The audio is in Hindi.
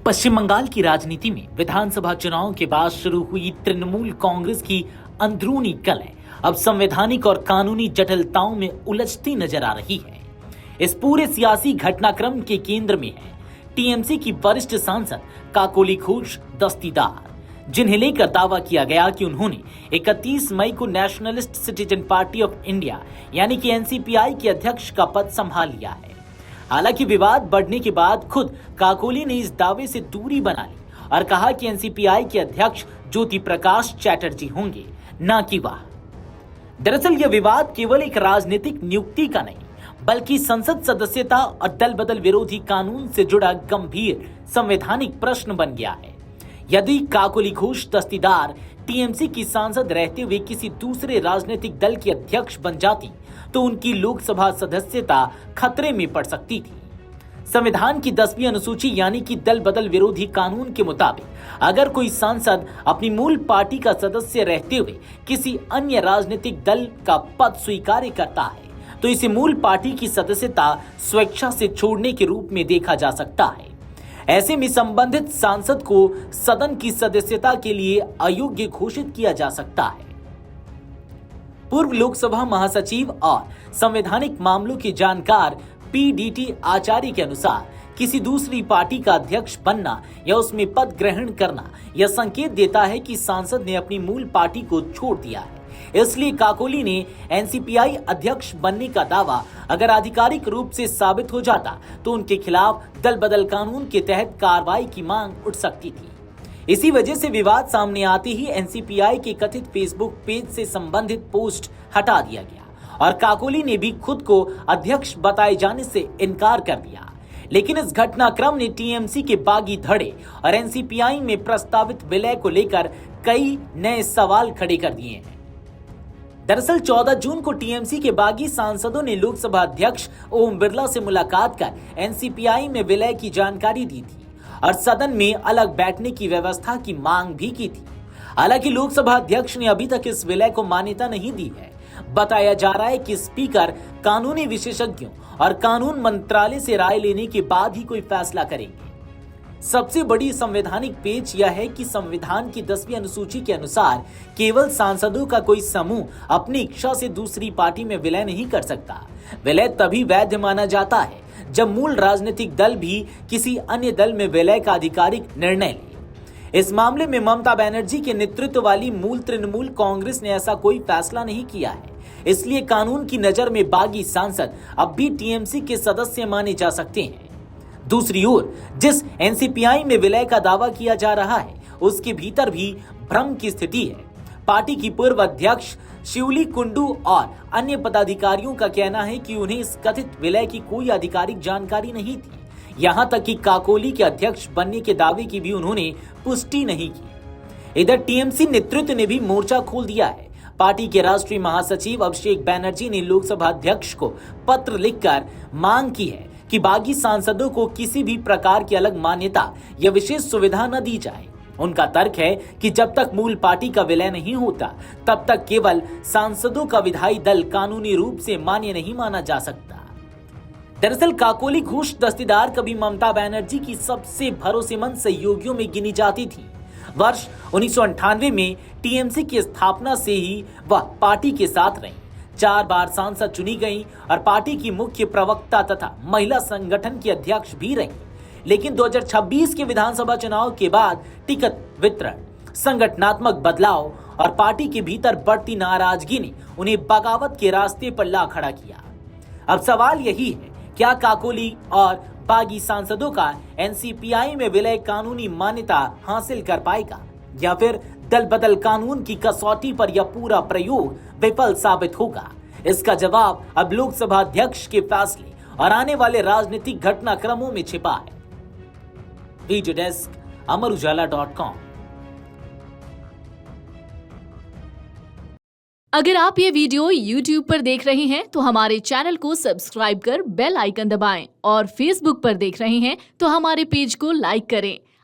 पश्चिम बंगाल की राजनीति में विधानसभा चुनाव के बाद शुरू हुई तृणमूल कांग्रेस की अंदरूनी कलह अब संवैधानिक और कानूनी जटिलताओं में उलझती नजर आ रही है। इस पूरे सियासी घटनाक्रम के केंद्र में है टीएमसी की वरिष्ठ सांसद काकोली घोष दस्तीदार, जिन्हें लेकर दावा किया गया कि उन्होंने 31 मई को nationalist citizen party of India यानी कि एनसीपीआई के अध्यक्ष का पद संभाल लिया है। हालांकि विवाद बढ़ने के बाद खुद काकोली ने इस दावे से दूरी बना ली और कहा कि एनसीपीआई के अध्यक्ष ज्योति प्रकाश चैटर्जी होंगे, ना कि वह। दरअसल यह विवाद केवल एक राजनीतिक नियुक्ति का नहीं, बल्कि संसद सदस्यता और दल बदल विरोधी कानून से जुड़ा गंभीर संवैधानिक प्रश्न बन गया है। यदि काकोली घोष दस्तीदार टीएमसी की सांसद रहते हुए किसी दूसरे राजनीतिक दल की अध्यक्ष बन जाती तो उनकी लोकसभा सदस्यता खतरे में पड़ सकती थी। संविधान की 10वीं अनुसूची यानी कि दल बदल विरोधी कानून के मुताबिक अगर कोई सांसद अपनी मूल पार्टी का सदस्य रहते हुए किसी अन्य राजनीतिक दल का पद स्वीकार करता है तो इसे मूल पार्टी की सदस्यता स्वेच्छा से छोड़ने के रूप में देखा जा सकता है। ऐसे में संबंधित सांसद को सदन की सदस्यता के लिए अयोग्य घोषित किया जा सकता है। पूर्व लोकसभा महासचिव और संवैधानिक मामलों के जानकार पीडीटी आचार्य के अनुसार किसी दूसरी पार्टी का अध्यक्ष बनना या उसमें पद ग्रहण करना यह संकेत देता है कि सांसद ने अपनी मूल पार्टी को छोड़ दिया है। इसलिए काकोली ने एनसीपीआई अध्यक्ष बनने का दावा अगर आधिकारिक रूप से साबित हो जाता तो उनके खिलाफ दल बदल कानून के तहत कार्रवाई की मांग उठ सकती थी। इसी वजह से विवाद सामने आते ही एनसीपीआई के कथित फेसबुक पेज से संबंधित पोस्ट हटा दिया गया और काकोली ने भी खुद को अध्यक्ष बताए जाने से इनकार कर दिया। लेकिन इस घटनाक्रम ने टीएमसी के बागी धड़े और एनसीपीआई में प्रस्तावित विलय को लेकर कई नए सवाल खड़े कर दिए हैं। दरअसल 14 जून को टीएमसी के बागी सांसदों ने लोकसभा अध्यक्ष ओम बिरला से मुलाकात कर एनसीपीआई में विलय की जानकारी दी थी और सदन में अलग बैठने की व्यवस्था की मांग भी की थी। हालांकि लोकसभा अध्यक्ष ने अभी तक इस विलय को मान्यता नहीं दी है। बताया जा रहा है कि स्पीकर कानूनी विशेषज्ञों और कानून मंत्रालय से राय लेने के बाद ही कोई फैसला करेंगे। सबसे बड़ी संवैधानिक पेच यह है कि संविधान की 10वीं अनुसूची के अनुसार केवल सांसदों का कोई समूह अपनी इच्छा से दूसरी पार्टी में विलय नहीं कर सकता। विलय तभी वैध माना जाता है जब मूल राजनीतिक दल भी किसी अन्य दल में विलय का आधिकारिक निर्णय ले। इस मामले में ममता बनर्जी के नेतृत्व वाली मूल तृणमूल कांग्रेस ने ऐसा कोई फैसला नहीं किया है। इसलिए कानून की नजर में बागी सांसद अब भी टीएमसी के सदस्य माने जा सकते हैं। दूसरी ओर जिस एनसीपीआई में विलय का दावा किया जा रहा है उसके भीतर भी भ्रम की स्थिति है। पार्टी की पूर्व अध्यक्ष शिवली कुंडू और अन्य पदाधिकारियों का कहना है कि उन्हें इस कथित विलय की कोई आधिकारिक जानकारी नहीं थी। यहां तक कि काकोली के अध्यक्ष बनने के दावे की भी उन्होंने पुष्टि नहीं की। इधर टीएमसी नेतृत्व ने भी मोर्चा खोल दिया है। पार्टी के राष्ट्रीय महासचिव अभिषेक बैनर्जी ने लोकसभा अध्यक्ष को पत्र लिखकर मांग की है कि बागी सांसदों को किसी भी प्रकार की अलग मान्यता या विशेष सुविधा न दी जाए। उनका तर्क है कि जब तक मूल पार्टी का विलय नहीं होता तब तक केवल सांसदों का विधायी दल कानूनी रूप से मान्य नहीं माना जा सकता। दरअसल काकोली घोष दस्तीदार कभी ममता बनर्जी की सबसे भरोसेमंद सहयोगियों में गिनी जाती थी। वर्ष 1998 में टीएमसी की स्थापना से ही वह पार्टी के साथ रही। 4 बार सांसद चुनी गई और पार्टी की मुख्य प्रवक्ता तथा महिला संगठन की अध्यक्ष भी रही। लेकिन 2026 के विधानसभा चुनाव के बाद टिकट वितरण, संगठनात्मक बदलाव और पार्टी के भीतर बढ़ती नाराजगी ने उन्हें बगावत के रास्ते पर ला खड़ा किया। अब सवाल यही है, क्या काकोली और बागी सांसदों का एनसीपीआई में विलय कानूनी मान्यता हासिल कर पाएगा या फिर दल बदल कानून की कसौटी पर यह पूरा प्रयोग विफल साबित होगा? इसका जवाब अब लोकसभा अध्यक्ष के फैसले और आने वाले राजनीतिक घटनाक्रमों में छिपा है। Video desk amarujala.com। अगर आप ये वीडियो YouTube पर देख रहे हैं तो हमारे चैनल को सब्सक्राइब कर बेल आइकन दबाएं और Facebook पर देख रहे हैं तो हमारे पेज को लाइक करें।